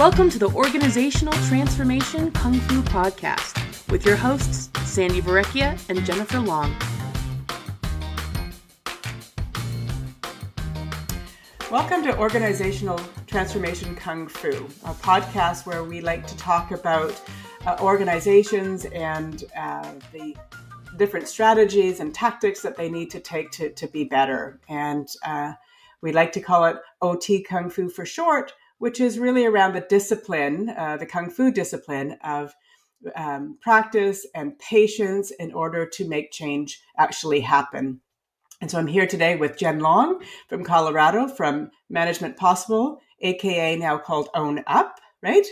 Welcome to the Organizational Transformation Kung Fu Podcast with your hosts, Sandi and Jennifer Long. Welcome to Organizational Transformation Kung Fu, a podcast where we like to talk about organizations and the different strategies and tactics that they need to take to be better. And we like to call it OT Kung Fu for short, which is really around the discipline, the Kung Fu discipline of practice and patience in order to make change actually happen. And so I'm here today with Jen Long from Colorado, from Management Possible, aka now called Own Up, right?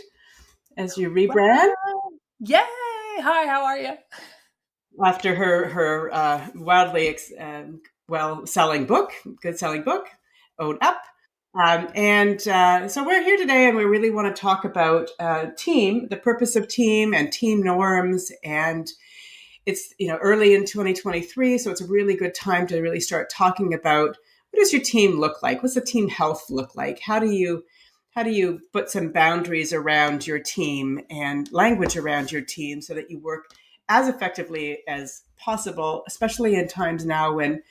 As you rebrand. Yay! Hi, how are you? After her wildly well-selling book, good-selling book, Own Up. So we're here today and we really want to talk about team, the purpose of team and team norms. And it's, early in 2023. So it's a really good time to really start talking about what does your team look like? What's the team health look like? How do you put some boundaries around your team and language around your team so that you work as effectively as possible, especially in times now when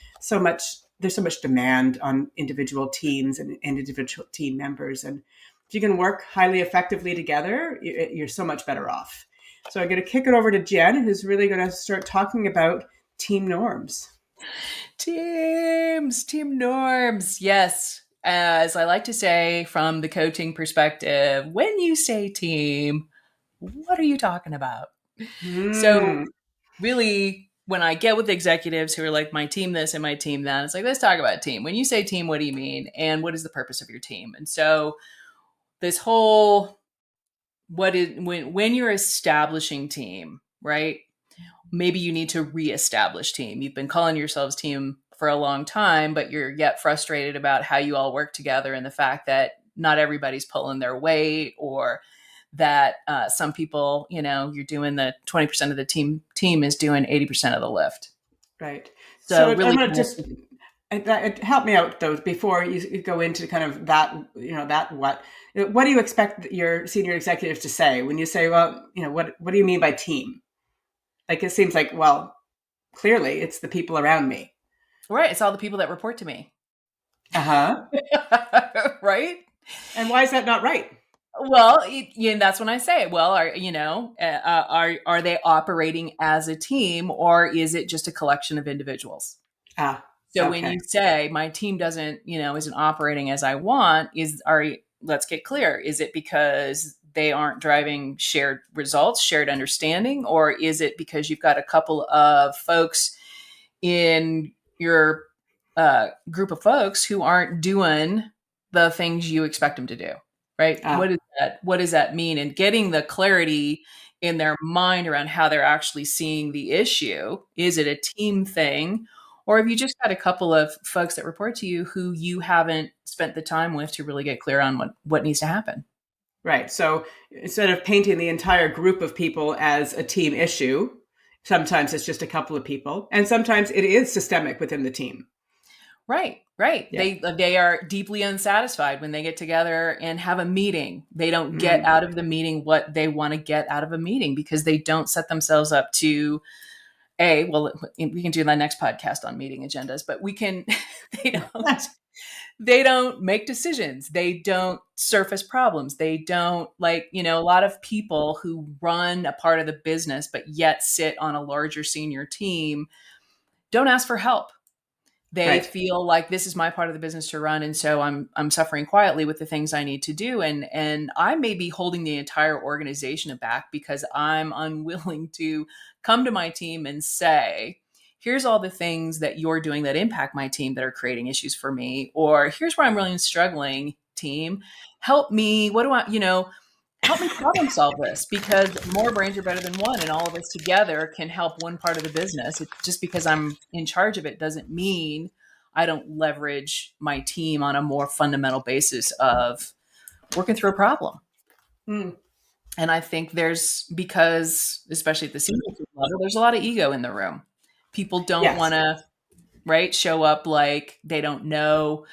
there's so much demand on individual teams and individual team members. And if you can work highly effectively together, you're so much better off. So I'm going to kick it over to Jen, who's really going to start talking about team norms. Team norms. Yes. As I like to say from the coaching perspective, when you say team, what are you talking about? So really, when I get with executives who are like, my team this and my team that, it's like, let's talk about team. When you say team, what do you mean? And what is the purpose of your team? And so this whole, when you're establishing team, right? Maybe you need to reestablish team. You've been calling yourselves team for a long time, but you're yet frustrated about how you all work together and the fact that not everybody's pulling their weight, or that some people, you're doing the 20% of the team is doing 80% of the lift. Right. So really, I'm going to just help me out though before you go into kind of that. What do you expect your senior executives to say when you say, well, what do you mean by team? Like it seems like, well, clearly it's the people around me. Right. It's all the people that report to me. Right. And why is that not right? Well, that's when I say, well, are they operating as a team, or is it just a collection of individuals? So when you say my team isn't operating as I want, let's get clear. Is it because they aren't driving shared results, shared understanding, or is it because you've got a couple of folks in your group of folks who aren't doing the things you expect them to do? Right. What does that mean? And getting the clarity in their mind around how they're actually seeing the issue. Is it a team thing? Or have you just got a couple of folks that report to you who you haven't spent the time with to really get clear on what needs to happen? Right. So instead of painting the entire group of people as a team issue, sometimes it's just a couple of people. And sometimes it is systemic within the team. Right. Yeah. They are deeply unsatisfied when they get together and have a meeting. They don't get out of the meeting what they want to get out of a meeting because they don't set themselves up to we can do the next podcast on meeting agendas, but they don't make decisions. They don't surface problems. They don't a lot of people who run a part of the business, but yet sit on a larger senior team don't ask for help. They feel like this is my part of the business to run. And so I'm suffering quietly with the things I need to do. And I may be holding the entire organization back because I'm unwilling to come to my team and say, here's all the things that you're doing that impact my team that are creating issues for me. Or here's where I'm really struggling, team. Help me. Help me problem solve this, because more brains are better than one, and all of us together can help one part of the business. It's just because I'm in charge of it doesn't mean I don't leverage my team on a more fundamental basis of working through a problem. And I think because especially at the senior level, there's a lot of ego in the room. People don't want to show up like they don't know,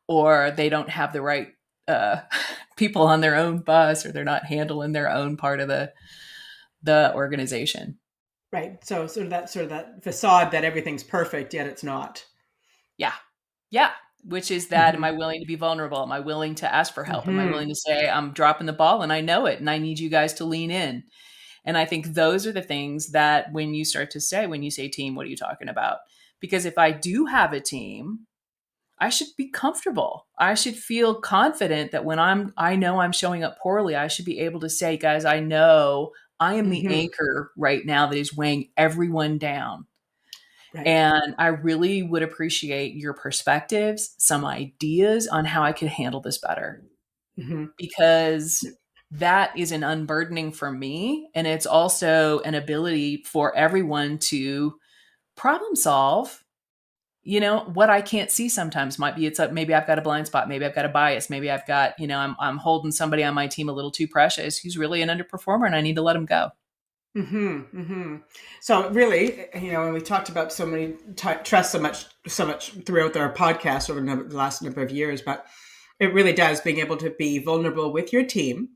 or they don't have the right people on their own bus, or they're not handling their own part of the organization. Right. So sort of that facade that everything's perfect, yet it's not. Yeah. Yeah. Which is that, am Mm-hmm. I willing to be vulnerable? Am I willing to ask for help? Am I Mm-hmm. willing to say, I'm dropping the ball and I know it and I need you guys to lean in? And I think those are the things that when you start to say, when you say team, what are you talking about? Because if I do have a team, I should be comfortable. I should feel confident that when I know I'm showing up poorly, I should be able to say, guys, I know I am the Mm-hmm. anchor right now that is weighing everyone down. Right. And I really would appreciate your perspectives, some ideas on how I could handle this better, Mm-hmm. because that is an unburdening for me. And it's also an ability for everyone to problem solve. What I can't see sometimes might be, maybe I've got a blind spot, maybe I've got a bias, maybe I've got, I'm holding somebody on my team a little too precious who's really an underperformer and I need to let him go. Mm-hmm. Mm-hmm. So really, and we talked about so many trust so much throughout our podcast over the last number of years, but it really does being able to be vulnerable with your team,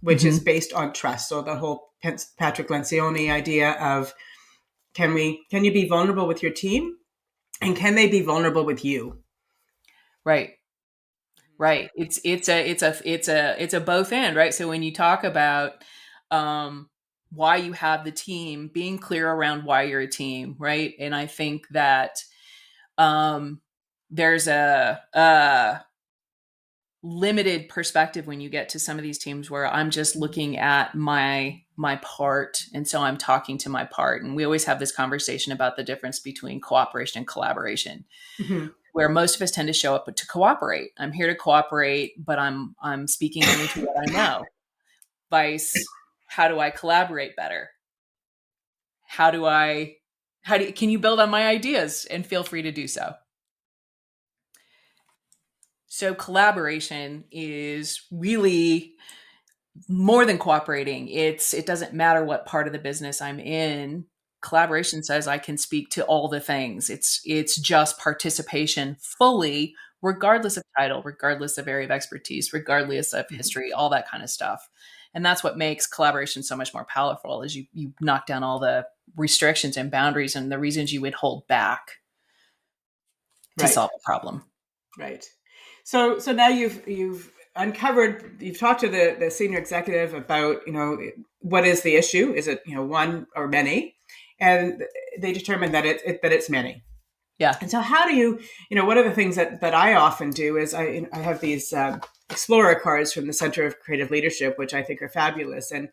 which is Hmm. based on trust. So the whole Patrick Lencioni idea of can you be vulnerable with your team, and can they be vulnerable with you? Right. Right. It's a both and, right? So when you talk about why you have the team, being clear around why you're a team, right? And I think that um there's a limited perspective when you get to some of these teams where I'm just looking at my part, and so I'm talking to my part. And we always have this conversation about the difference between cooperation and collaboration, Mm-hmm. where most of us tend to show up to cooperate. I'm here to cooperate, but I'm speaking only to what I know. Vice, how do I collaborate better? How do I can you build on my ideas, and feel free to do so. So collaboration is really more than cooperating. It doesn't matter what part of the business I'm in. Collaboration says I can speak to all the things. It's just participation fully, regardless of title, regardless of area of expertise, regardless of history, all that kind of stuff. And that's what makes collaboration so much more powerful, is you knock down all the restrictions and boundaries and the reasons you would hold back to Right. solve a problem. Right. So now you've uncovered, you've talked to the senior executive about, what is the issue? Is it, one or many? And they determine that it's many. Yeah. And so how do you, one of the things that I often do is I have these explorer cards from the Center of Creative Leadership, which I think are fabulous. And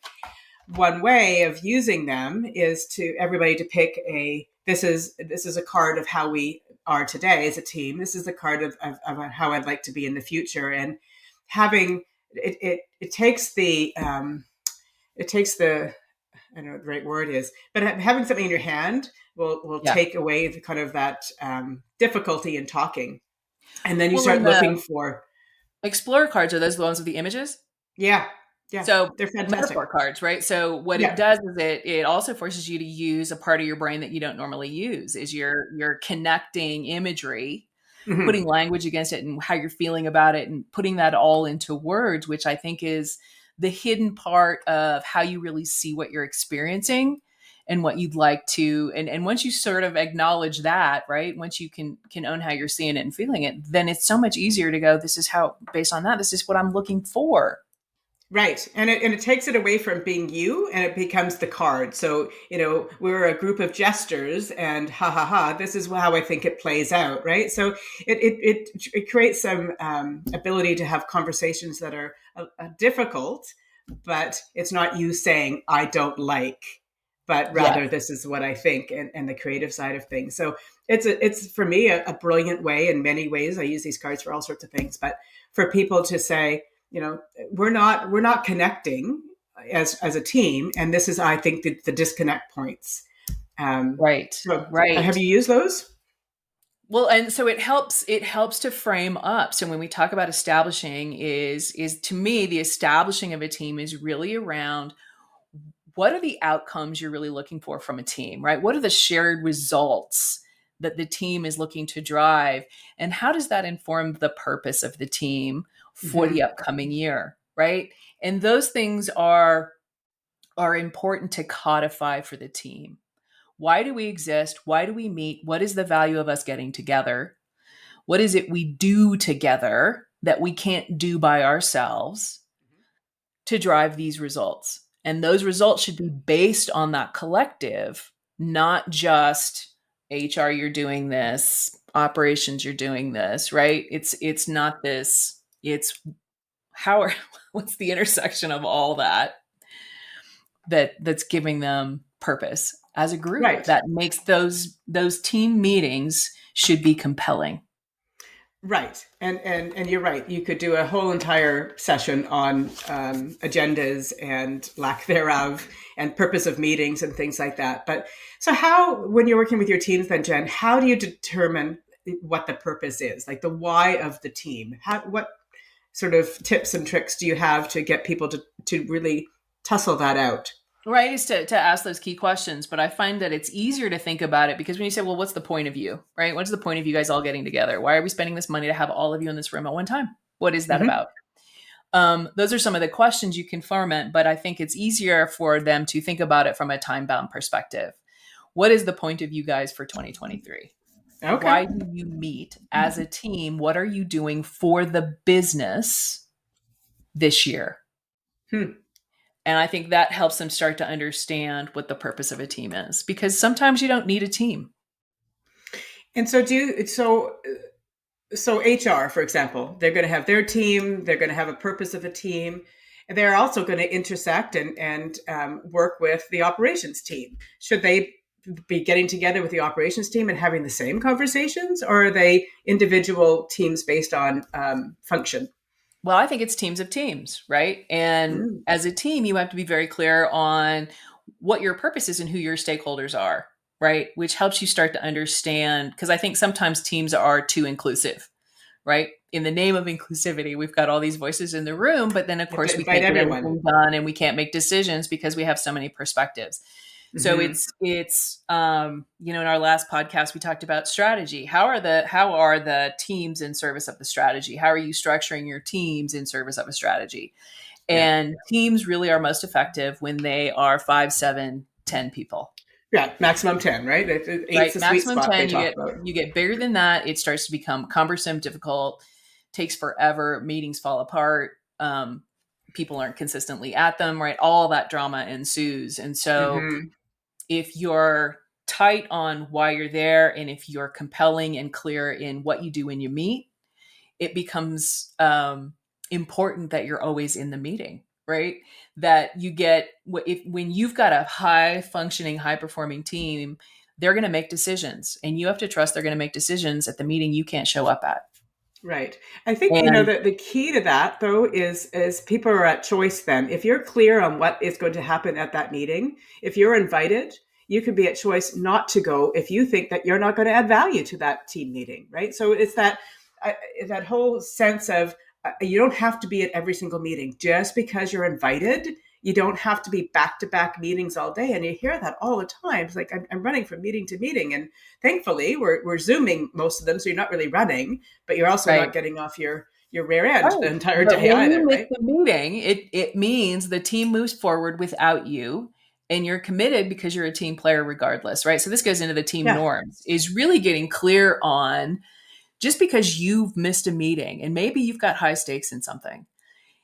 one way of using them is to everybody to pick this is a card of how we are today as a team. This is the card of how I'd like to be in the future. And having it takes the I don't know what the right word is, but having something in your hand will Yeah. take away the kind of that difficulty in talking. And then you Well, start in the looking for, Explorer cards, are those the ones with the images? yeah, yeah, So they're fantastic. metaphor cards, right? So what it Yeah. does is it also forces you to use a part of your brain that you don't normally use, is you're connecting imagery, Hmm. putting language against it and how you're feeling about it, and putting that all into words, which I think is the hidden part of how you really see what you're experiencing and what you'd like to. And once you sort of acknowledge that, right? Once you can own how you're seeing it and feeling it, then it's so much easier to go, this is how, based on that, this is what I'm looking for. Right. And it takes it away from being you, and it becomes the card. So, we're a group of jesters, and ha ha ha, this is how I think it plays out. Right. So it creates some ability to have conversations that are difficult, but it's not you saying, I don't like, but Yeah. rather this is what I think, and the creative side of things. So it's for me a brilliant way in many ways. I use these cards for all sorts of things, but for people to say, we're not connecting as a team, and this is, I think, the disconnect points. Right. So have Right. you used those? Well, and so it helps to frame up. So when we talk about establishing, is to me, the establishing of a team is really around, what are the outcomes you're really looking for from a team, right? What are the shared results that the team is looking to drive, and how does that inform the purpose of the team for Hmm. the upcoming year, right? And those things are important to codify for the team. Why do we exist? Why do we meet? What is the value of us getting together? What is it we do together that we can't do by ourselves to drive these results? And those results should be based on that collective, not just HR, you're doing this, operations, you're doing this, right? It's not this, it's how are what's the intersection of all that's giving them purpose as a group Right. that makes those team meetings should be compelling. Right. And you're right. You could do a whole entire session on agendas and lack thereof and purpose of meetings and things like that. But so how, when you're working with your teams then, Jen, how do you determine what the purpose is? Like the why of the team? What sort of tips and tricks do you have to get people to really tussle that out? Right, is to ask those key questions. But I find that it's easier to think about it because when you say, well, what's the point of you, right? What's the point of you guys all getting together? Why are we spending this money to have all of you in this room at one time? What is that Hmm. about? Those are some of the questions you can ferment, but I think it's easier for them to think about it from a time bound perspective. What is the point of you guys for 2023? Okay. Why do you meet as a team? What are you doing for the business this year? Hmm. And I think that helps them start to understand what the purpose of a team is because sometimes you don't need a team. And so so HR, for example, they're going to have their team. They're going to have a purpose of a team. And they're also going to intersect and work with the operations team. Should they be getting together with the operations team and having the same conversations, or are they individual teams based on function? Well, I think it's teams of teams, right? And Mm. as a team, you have to be very clear on what your purpose is and who your stakeholders are, right? Which helps you start to understand because I think sometimes teams are too inclusive, right? In the name of inclusivity, we've got all these voices in the room, but then of You have course to we invite can't get everyone. anything done and we can't make decisions because we have so many perspectives. So Hmm. in our last podcast we talked about strategy. How are the teams in service of the strategy? How are you structuring your teams in service of a strategy? Yeah. And teams really are most effective when they are 5, 7, 10 people. Yeah. Maximum 10, right? Eight's Right? the sweet Maximum spot they 10, talk about. you get bigger than that, it starts to become cumbersome, difficult, takes forever, meetings fall apart, people aren't consistently at them, right? All that drama ensues. And so Hmm. if you're tight on why you're there and if you're compelling and clear in what you do when you meet, it becomes important that you're always in the meeting, right? That you get if when you've got a high functioning, high performing team, they're going to make decisions, and you have to trust they're going to make decisions at the meeting you can't show up at. Right. I think, And that the key to that though is people are at choice then. If you're clear on what is going to happen at that meeting, if you're invited, you can be at choice not to go if you think that you're not going to add value to that team meeting, right? So it's uh, that whole sense of you don't have to be at every single meeting just because you're invited. You don't have to be back to back meetings all day. And you hear that all the time. It's like I'm running from meeting to meeting. And thankfully, we're Zooming most of them. So you're not really running, but you're also right. not getting off your rear end Right. the entire But day when either, you miss right? the meeting, it means the team moves forward without you and you're committed because you're a team player regardless, right? So this goes into the team Yeah. norms is really getting clear on just because you've missed a meeting and maybe you've got high stakes in something.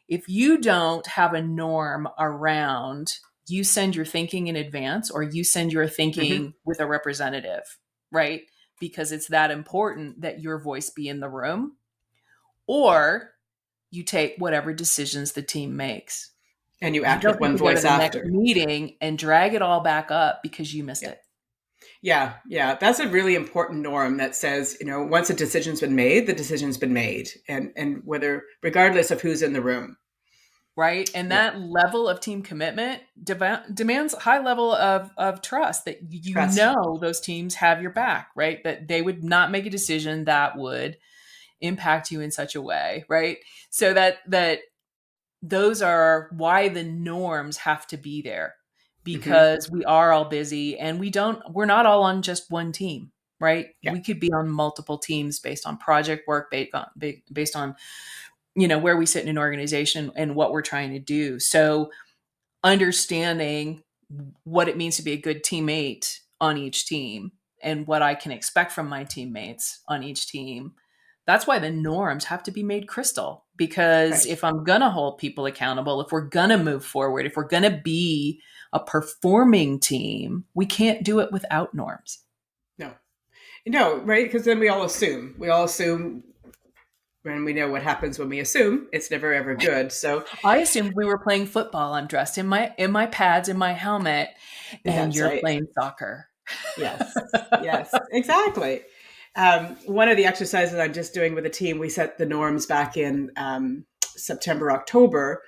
If you don't have a norm around you send your thinking in advance or you send your Hmm. thinking with a representative, right? Because it's that important that your voice be in the room, or you take whatever decisions the team makes. And you You act don't with have one to go to voice the next after. meeting and drag it all back up because you missed Yeah. it. Yeah, yeah, that's a really important norm that says, once a decision's been made, the decision's been made, and whether regardless of who's in the room. Right. And Yeah, that level of team commitment demands a high level of trust that trust. those teams have your back, right? That they would not make a decision that would impact you in such a way, right? So that those are why the norms have to be there Hmm. because we are all busy and we're not all on just one team. right? Yeah. We could be on multiple teams based on project work, based on, where we sit in an organization and what we're trying to do. So understanding what it means to be a good teammate on each team and what I can expect from my teammates on each team. That's why the norms have to be made crystal, because Right. if I'm going to hold people accountable, if we're going to move forward, if we're going to be a performing team, we can't do it without norms. No. No, right? Because then we all assume. We all assume, and we know what happens when we assume. It's never ever good. So I assumed we were playing football. I'm dressed in my pads, in my helmet, and that's you're right. playing soccer. Yes. Yes. Exactly. One of the exercises I'm just doing with a team, we set the norms back in September, October.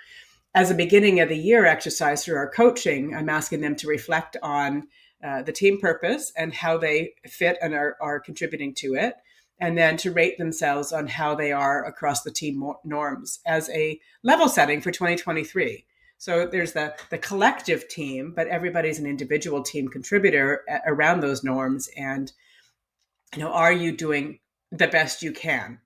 As a beginning of the year exercise through our coaching, I'm asking them to reflect on the team purpose and how they fit and are contributing to it, and then to rate themselves on how they are across the team norms as a level setting for 2023. So there's the collective team, but everybody's an individual team contributor around those norms. And are you doing the best you can,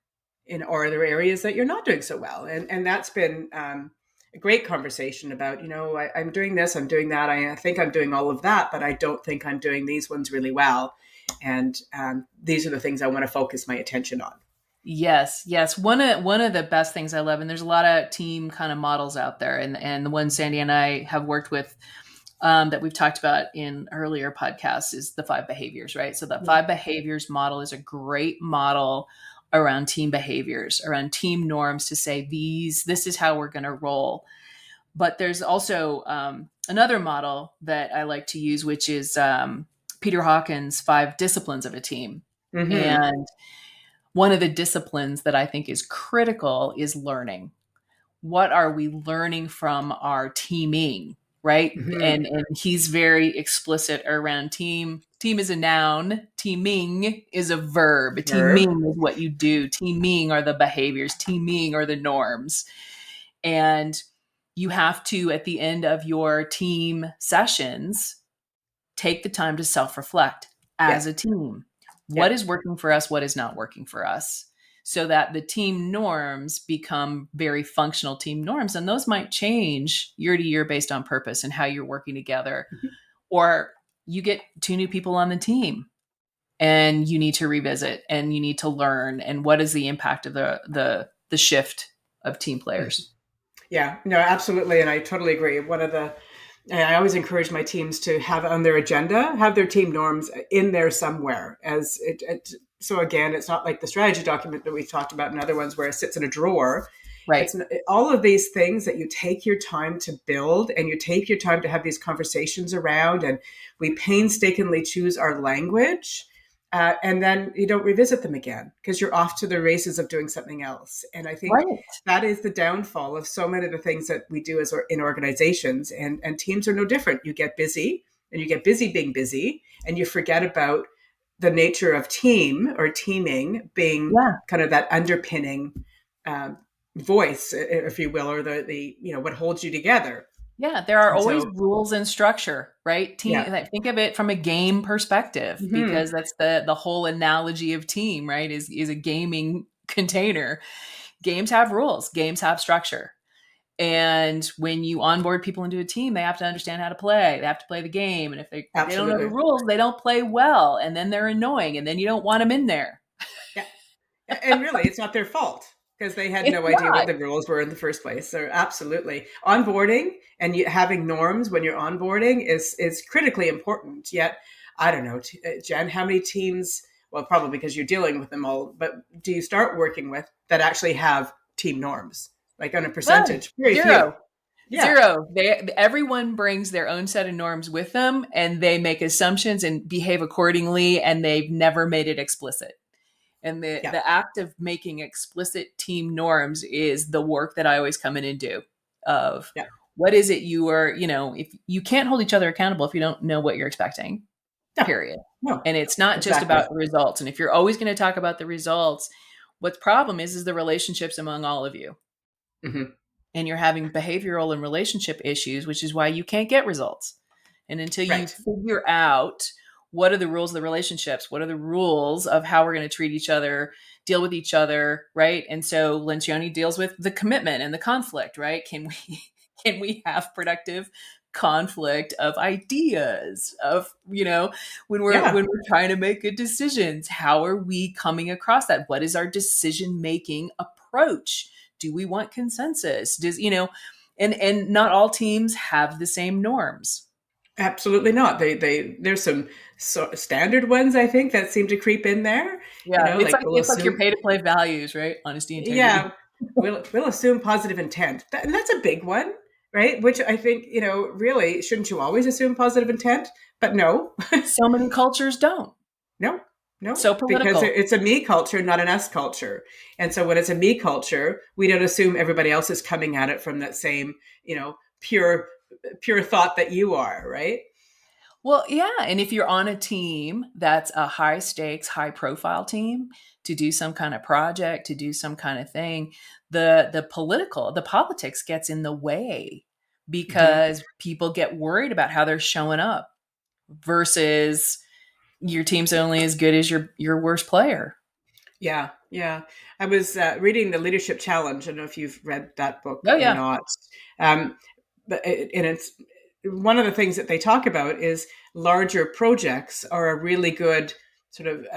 or are there areas that you're not doing so well? And that's been a great conversation about, I'm doing this, I'm doing that, I think I'm doing all of that, but I don't think I'm doing these ones really well. And these are the things I want to focus my attention on. Yes, yes. One of the best things I love, and there's a lot of team kind of models out there, and the one Sandy and I have worked with, that we've talked about in earlier podcasts, is the 5 behaviors, right? So the 5 behaviors model is a great model around team behaviors, around team norms, to say this is how we're going to roll. But there's also another model that I like to use, which is Peter Hawkins' 5 disciplines of a team. Mm-hmm. And one of the disciplines that I think is critical is learning. What are we learning from our teaming, right? Mm-hmm. And he's very explicit around team. Team is a noun. Teaming is a verb. Verb. Teaming is what you do. Teaming are the behaviors. Teaming are the norms. And you have to, at the end of your team sessions, take the time to self-reflect Yeah. as a team. Yeah. What is working for us? What is not working for us? So that the team norms become very functional team norms. And those might change year to year based on purpose and how you're working together. Mm-hmm. Or you get 2 new people on the team and you need to revisit and you need to learn. And what is the impact of the shift of team players? Yeah, no, absolutely. And I totally agree. I always encourage my teams to have on their agenda, have their team norms in there somewhere. So again, it's not like the strategy document that we've talked about in other ones where it sits in a drawer. Right. It's all of these things that you take your time to build and you take your time to have these conversations around, and we painstakingly choose our language. And then you don't revisit them again because you're off to the races of doing something else. And I think Right. that is the downfall of so many of the things that we do in organizations, and teams are no different. You get busy and you get busy being busy, and you forget about the nature of team or teaming being Yeah. kind of that underpinning voice, if you will, or the what holds you together. Yeah, there are And always so, rules and structure, right? Team, yeah. like, think of it from a game perspective, Mm-hmm. because that's the whole analogy of team, right? Is a gaming container. Games have rules, games have structure. And when you onboard people into a team, they have to understand how to play. They have to play the game. And if they don't know the Absolutely. rules, they don't play well. And then they're annoying. And then you don't want them in there. Yeah. And really, it's not their fault because they had It's no idea what not. the rules were in the first place. So absolutely, onboarding and having norms when you're onboarding is critically important. Yet, I don't know, Jen, how many teams? Well, probably because you're dealing with them all. But do you start working with that actually have team norms, like on a None. percentage? Very few. Zero. Yeah. Zero. Everyone brings their own set of norms with them, and they make assumptions and behave accordingly, and they've never made it explicit. And the Yeah. the act of making explicit team norms is the work that I always come in and do. Of Yeah. what is it you are, if you can't hold each other accountable if you don't know what you're expecting, Yeah. period. No. And it's not just Exactly. about the results. And if you're always going to talk about the results, what's problem is the relationships among all of you. Mm-hmm. And you're having behavioral and relationship issues, which is why you can't get results. And until you Right. figure out what are the rules of the relationships? What are the rules of how we're going to treat each other, deal with each other, right? And so Lencioni deals with the commitment and the conflict, right? Can we can we have productive conflict of ideas of, Yeah, when we're trying to make good decisions? How are we coming across that? What is our decision making approach? Do we want consensus? And not all teams have the same norms. absolutely not. There's some standard ones I think that seem to creep in there. Yeah, it's Like like we'll it's like your assume, pay to play values, right? Honesty, integrity. yeah, we'll assume positive intent, and that's a big one, right? Which I think really shouldn't you always assume positive intent? But no, So many cultures don't. no, no, So because political. it's a me culture, not an us culture. And so when it's a me culture, we don't assume everybody else is coming at it from that same, pure, pure thought that you are, right? Well, yeah, and if you're on a team that's a high stakes, high profile team to do some kind of project, to do some kind of thing, the politics gets in the way Hmm. because people get worried about how they're showing up versus your team's only as good as your worst player. Yeah, yeah. I was reading the Leadership Challenge. I don't know if you've read that book Oh or yeah. not. Um, and it's one of the things that they talk about is larger projects are a really good sort of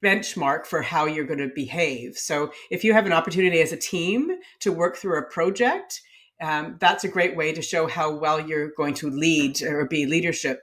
benchmark for how you're going to behave. So if you have an opportunity as a team to work through a project, that's a great way to show how well you're going to lead or be leadership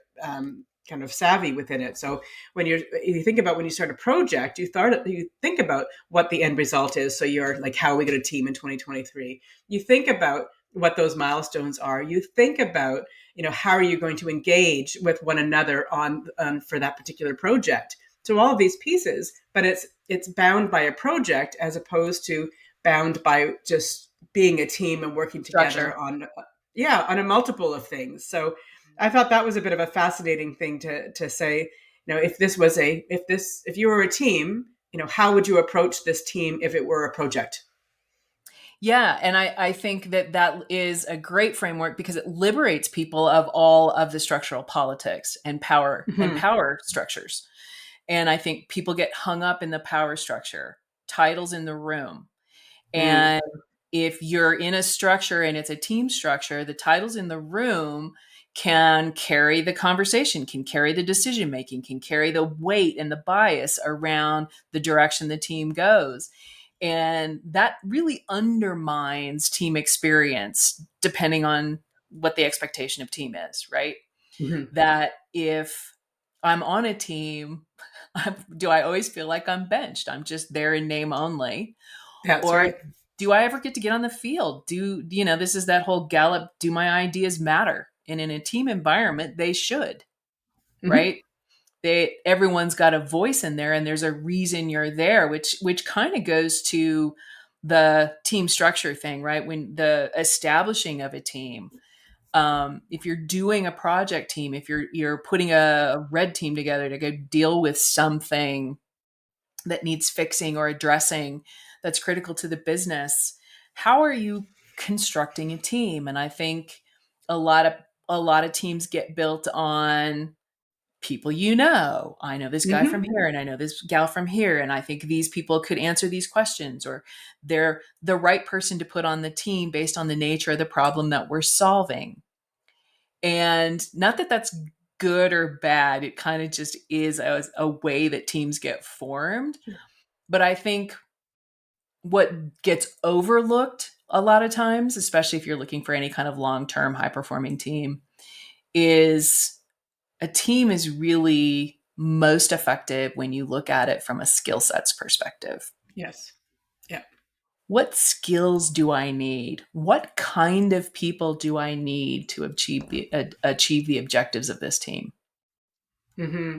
kind of savvy within it. So you think about when you start a project, you think about what the end result is. So you're like, how are we going to team in 2023? You think about what those milestones are. You think about, how are you going to engage with one another on for that particular project. So all of these pieces, but it's bound by a project as opposed to bound by just being a team and working together Structure. on a multiple of things. So I thought that was a bit of a fascinating thing to say. If you were a team, how would you approach this team if it were a project? Yeah, and I think that is a great framework because it liberates people of all of the structural politics and Hmm. power structures. And I think people get hung up in the power structure, titles in the room. Mm. And if you're in a structure and it's a team structure, the titles in the room can carry the conversation, can carry the decision making, can carry the weight and the bias around the direction the team goes. And that really undermines team experience depending on what the expectation of team is, right? Hmm. That if I'm on a team, do I always feel like I'm benched? I'm just there in name only. That's Or right. do I ever get to get on the field? This is that whole Gallup, do my ideas matter? And in a team environment, they should, Hmm. right? Everyone's got a voice in there and there's a reason you're there, which kind of goes to the team structure thing, right? When the establishing of a team, if you're doing a project team, if you're putting a red team together to go deal with something that needs fixing or addressing that's critical to the business, how are you constructing a team? And I think a lot of a lot of teams get built on people. I know this guy from Hmm. here and I know this gal from here, and I think these people could answer these questions, or they're the right person to put on the team based on the nature of the problem that we're solving. And not that that's good or bad, it kind of just is a way that teams get formed. But I think what gets overlooked a lot of times, especially if you're looking for any kind of long-term high performing team, is a team is really most effective when you look at it from a skill sets perspective. Yes. Yeah. What skills do I need? What kind of people do I need to achieve the objectives of this team? Hmm.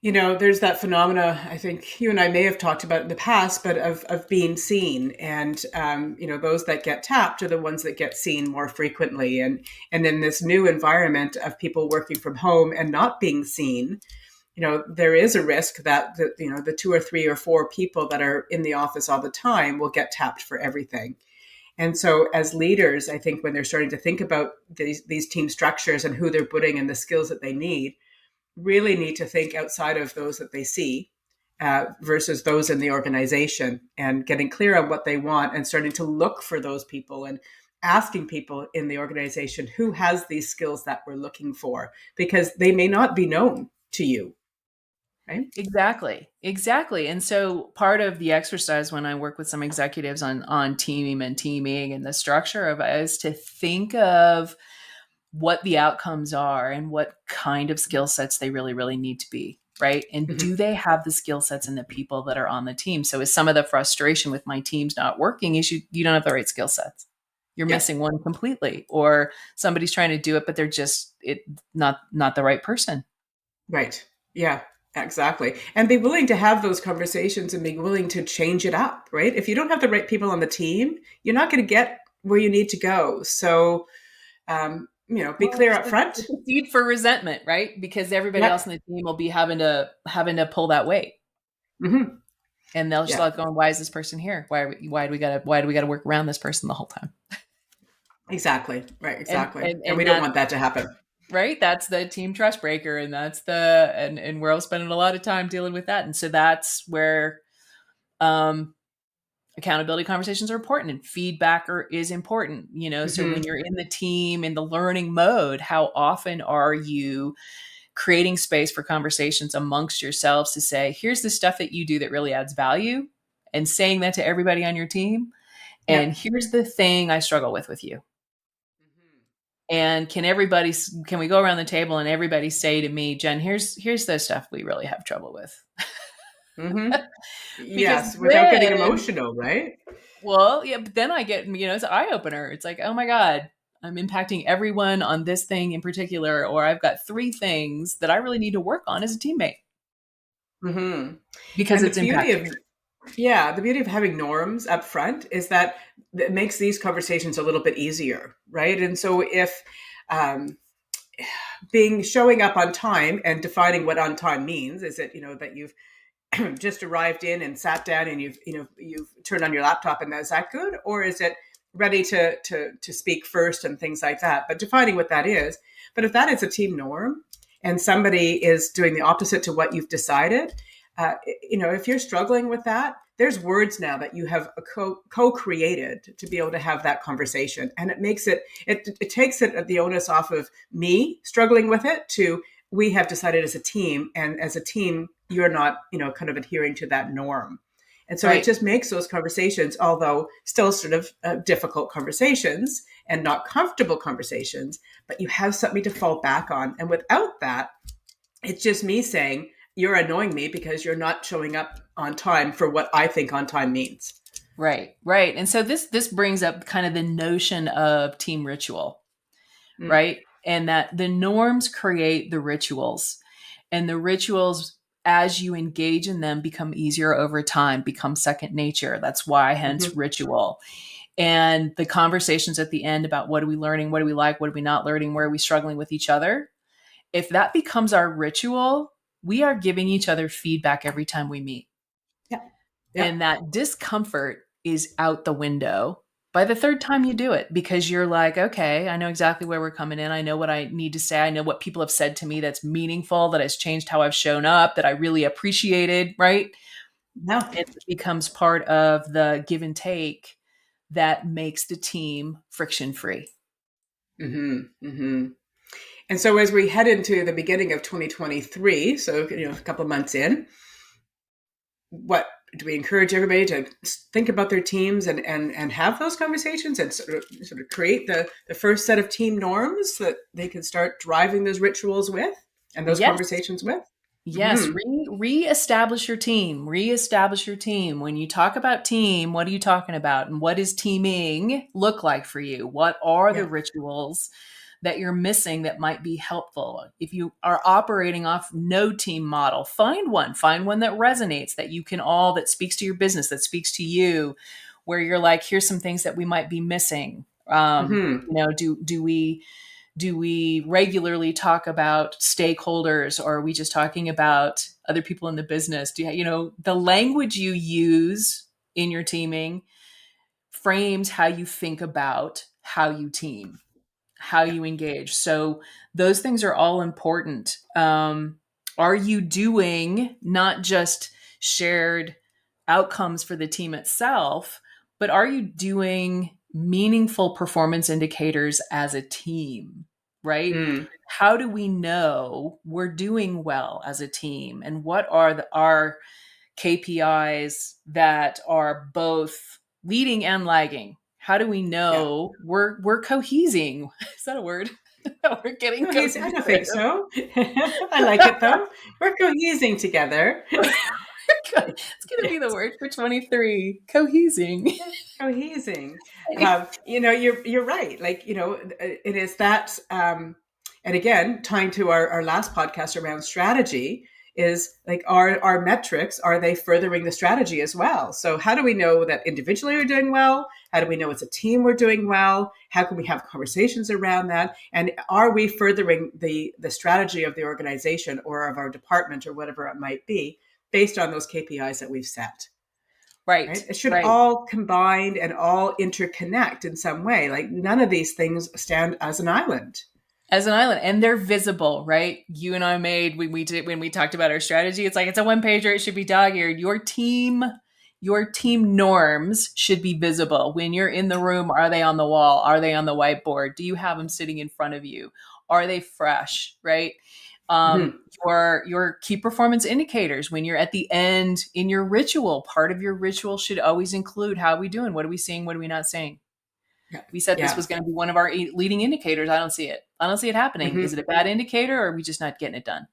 There's that phenomena I think you and I may have talked about in the past, but of being seen, and those that get tapped are the ones that get seen more frequently, and in this new environment of people working from home and not being seen, there is a risk that the two or three or four people that are in the office all the time will get tapped for everything. And so as leaders, I think when they're starting to think about these team structures and who they're putting and the skills that they need, really need to think outside of those that they see, versus those in the organization, and getting clear on what they want and starting to look for those people and asking people in the organization who has these skills that we're looking for, because they may not be known to you, right? Exactly. Exactly. And so part of the exercise when I work with some executives on team and teaming and the structure of it is to think of what the outcomes are and what kind of skill sets they really, really need to be. Right. And Mm-hmm. do they have the skill sets and the people that are on the team? So is some of the frustration with my teams not working is you don't have the right skill sets. You're Yes. missing one completely, or somebody's trying to do it, but they're just not the right person. Right. Yeah, exactly. And be willing to have those conversations and be willing to change it up, right? If you don't have the right people on the team, you're not going to get where you need to go. So, be Well, clear up front. it's a seed for resentment, right? Because everybody else Yep. in the team will be having to pull that weight, Hmm. and they'll just Yeah, start going, "Why is this person here? Why do we gotta work around this person the whole time?" exactly. Right. And Exactly. and And we and don't that want that to happen. right, that's the team trust breaker, and that's the and we're all spending a lot of time dealing with that, and so that's where um accountability conversations are important and is important, so when Hmm. you're in the team in the learning mode, how often are you creating space for conversations amongst yourselves to say, here's the stuff that you do that really adds value, and saying that to everybody on your team, and Yep. here's the thing I struggle with you. Hmm. And can we go around the table and everybody say to me, Jen, here's the stuff we really have trouble with. Hmm. Because Yes, without getting then emotional, right? Well, yeah, but then I get, it's an eye opener. It's like, oh my God, I'm impacting everyone on this thing in particular, or I've got three things that I really need to work on as a teammate Hmm. because And it's impacting me. the beauty of having norms up front is that it makes these conversations a little bit easier, right? And so if um, being showing up on time and defining what on time means, is it that you've just arrived in and sat down and you've turned on your laptop, and is that good, or is it ready to speak first and things like that? But defining what that is. But if that is a team norm and somebody is doing the opposite to what you've decided, if you're struggling with that, there's words now that you have co-created to be able to have that conversation, and it makes it takes it the onus off of me struggling with it to we have decided as a team, and as a team you're not kind of adhering to that norm. And so it Right. just makes those conversations, although still sort of difficult conversations and not comfortable conversations, but you have something to fall back on. And without that, it's just me saying, you're annoying me because you're not showing up on time for what I think on time means. Right. Right. And so this brings up kind of the notion of team ritual, Mm. right? And that the norms create the rituals, and the rituals, as you engage in them, become easier over time, become second nature. That's why, hence, Mm-hmm. ritual. And the conversations at the end about what are we learning, what do we like, what are we not learning, where are we struggling with each other, if that becomes our ritual, we are giving each other feedback every time we meet. Yeah. Yeah. And that discomfort is out the window by the third time you do it, because you're like, okay, I know exactly where we're coming in. I know what I need to say. I know what people have said to me that's meaningful, that has changed how I've shown up, that I really appreciated, right? No. It becomes part of the give and take that makes the team friction free. Mm-hmm. Mm-hmm. And so as we head into the beginning of 2023, so a couple of months in, what do we encourage everybody to think about their teams and have those conversations and sort of create the first set of team norms that they can start driving those rituals with and those Yes. conversations with? Yes, Mm-hmm. reestablish your team. Reestablish your team. When you talk about team, what are you talking about? And what does teaming look like for you? What are the Yeah. rituals that you're missing that might be helpful? If you are operating off no team model, find one. Find one that resonates, that speaks to your business, that speaks to you, where you're like, here's some things that we might be missing. Mm-hmm. Do we regularly talk about stakeholders, or are we just talking about other people in the business? The language you use in your teaming frames how you think about how you team, how Yeah. you engage. So those things are all important. Are you doing not just shared outcomes for the team itself, but are you doing meaningful performance indicators as a team, right? Mm. How do we know we're doing well as a team? And what are our KPIs that are both leading and lagging? How do we Yeah. know we're cohesing? Is that a word? We're getting Cohesive. I cohesive. don't think so. I like it though. We're cohesing together. It's going to be the word for 23. Cohesing. Cohesing. You're right. Like, it is that, and again, tying to our last podcast around strategy is like our metrics, are they furthering the strategy as well? So how do we know that individually we're doing well? How do we know as a team we're doing well? How can we have conversations around that? And are we furthering the strategy of the organization or of our department or whatever it might be based on those KPIs that we've set? Right. Right? It should Right. all combine and all interconnect in some way. Like none of these things stand as an island. As an island, and they're visible, right? You and I made when we talked about our strategy. It's like it's a one pager. It should be dog-eared. Your team norms should be visible when you're in the room. Are they on the wall? Are they on the whiteboard? Do you have them sitting in front of you? Are they fresh? Right. Mm-hmm. Your key performance indicators when you're at the end in your ritual. Part of your ritual should always include how are we doing? What are we seeing? What are we not seeing? Yeah. We said this Yeah. was going to be one of our leading indicators. I don't see it. I don't see it happening. Is Mm-hmm. it a bad indicator or are we just not getting it done?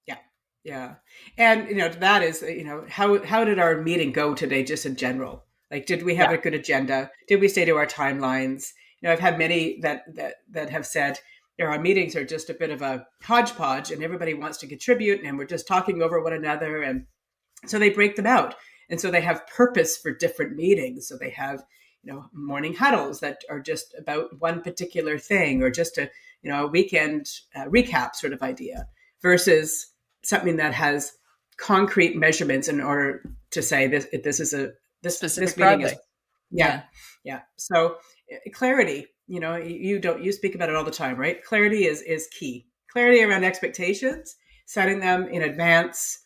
Yeah. Yeah. And that is, how did our meeting go today, just in general? Like, did we have Yeah. a good agenda? Did we stay to our timelines? I've had many that have said, our meetings are just a bit of a hodgepodge and everybody wants to contribute and we're just talking over one another. And so they break them out. And so they have purpose for different meetings. So they have, morning huddles that are just about one particular thing, or just a weekend recap sort of idea, versus something that has concrete measurements in order to say this is this Specific meeting is, project. yeah. Yeah. Yeah. So clarity, you speak about it all the time, right? Clarity is key. Clarity around expectations, setting them in advance,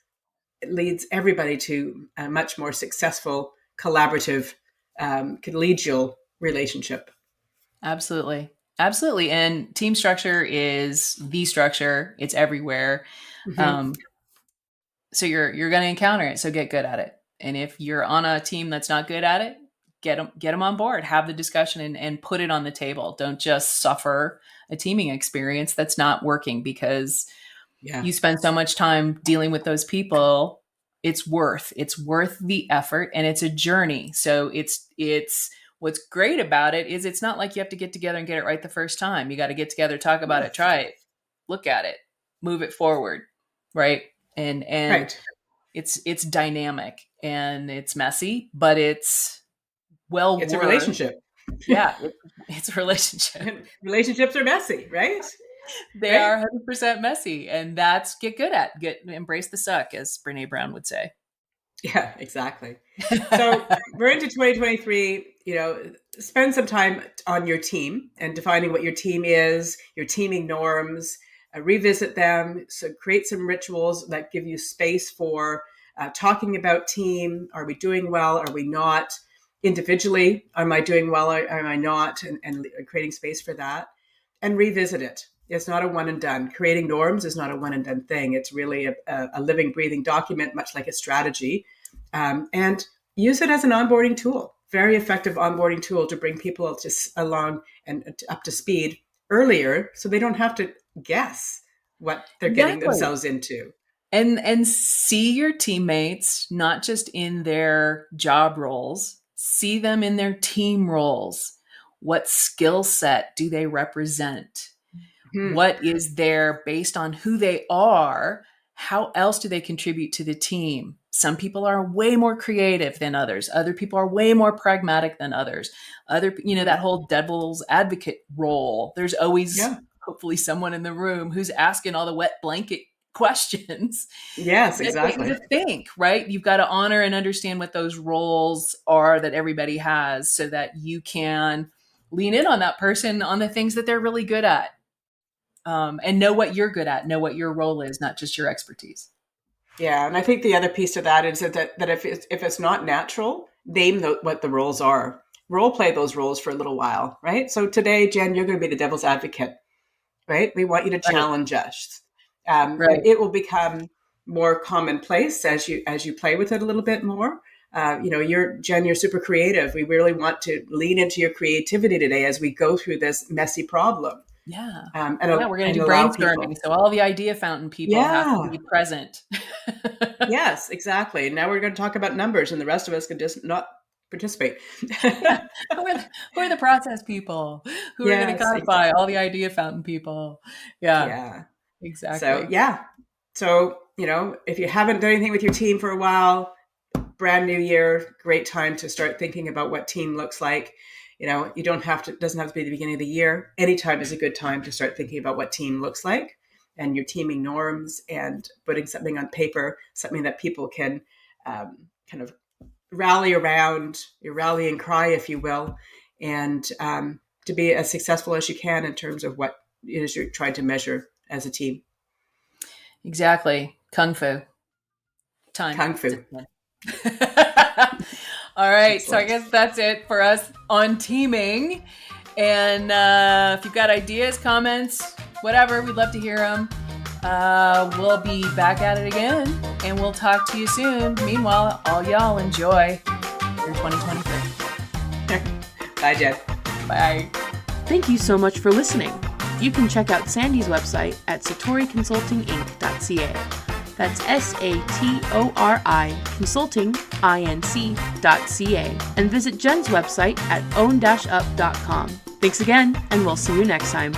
it leads everybody to a much more successful, collaborative, collegial relationship. Absolutely. Absolutely. And team structure is the structure. It's everywhere. Mm-hmm. Um, so you're going to encounter it. So get good at it. And if you're on a team that's not good at it, get them on board, have the discussion and put it on the table. Don't just suffer a teaming experience that's not working because Yeah. you spend so much time dealing with those people. It's worth the effort, and it's a journey. So it's what's great about it is it's not like you have to get together and get it right the first time. You got to get together, talk about it, try it, look at it, move it forward, right? And Right. it's dynamic and it's messy, but it's well It's a worth. relationship. Yeah, it's a relationship. Relationships are messy, right? They Right. are 100% messy, and that's get good at. Embrace the suck, as Brene Brown would say. Yeah, exactly. So we're into 2023, spend some time on your team and defining what your team is, your teaming norms, revisit them. So create some rituals that give you space for talking about team. Are we doing well? Are we not? Individually, am I doing well? Or am I not? And creating space for that, and revisit it. It's not a one and done. Creating norms is not a one and done thing. It's really a living, breathing document, much like a strategy. And use it as an onboarding tool. Very effective onboarding tool to bring people along and up to speed earlier, so they don't have to guess what they're getting Exactly. themselves into. And see your teammates not just in their job roles, see them in their team roles. What skill set do they represent? Hmm. What is there based on who they are? How else do they contribute to the team? Some people are way more creative than others. Other people are way more pragmatic than others. That whole devil's advocate role. There's always Yeah. hopefully someone in the room who's asking all the wet blanket questions Yes, that get you exactly. to think, right? You've got to honor and understand what those roles are that everybody has so that you can lean in on that person on the things that they're really good at. and know what you're good at, know what your role is, not just your expertise. Yeah, and I think the other piece to that is that if it's not natural, name what the roles are. Role play those roles for a little while, right? So today, Jen, you're going to be the devil's advocate, right? We want you to Right. challenge us, and Right. it will become more commonplace as you play with it a little bit more. You're Jen. You're super creative. We really want to lean into your creativity today as we go through this messy problem, Yeah. Yeah. and We're going to and do allow brainstorming. people. So all the idea fountain people have to Yeah. be present. Yes, exactly. Now we're going to talk about numbers, and the rest of us can just not participate. Yeah. Who are the process people? Who are going to Yes, codify all the exactly. idea fountain people? Yeah, Yeah. So exactly. yeah. So if you haven't done anything with your team for a while, brand new year, great time to start thinking about what team looks like. You don't have to. It doesn't have to be the beginning of the year. Anytime is a good time to start thinking about what team looks like and your teaming norms and putting something on paper, something that people can kind of rally around, your rallying cry, if you will, and to be as successful as you can in terms of what it is you're trying to measure as a team. Exactly. Kung Fu. Time. Kung Fu. Discipline. All right. So I Excellent. guess that's it for us on teaming. And if you've got ideas, comments, whatever, we'd love to hear them. We'll be back at it again, and we'll talk to you soon. Meanwhile, all y'all enjoy your 2023. Bye, Jen. Bye. Thank you so much for listening. You can check out Sandi's website at satoriconsultinginc.ca. That's SATORI consultinginc.ca. And visit Jen's website at own-up.com. Thanks again, and we'll see you next time.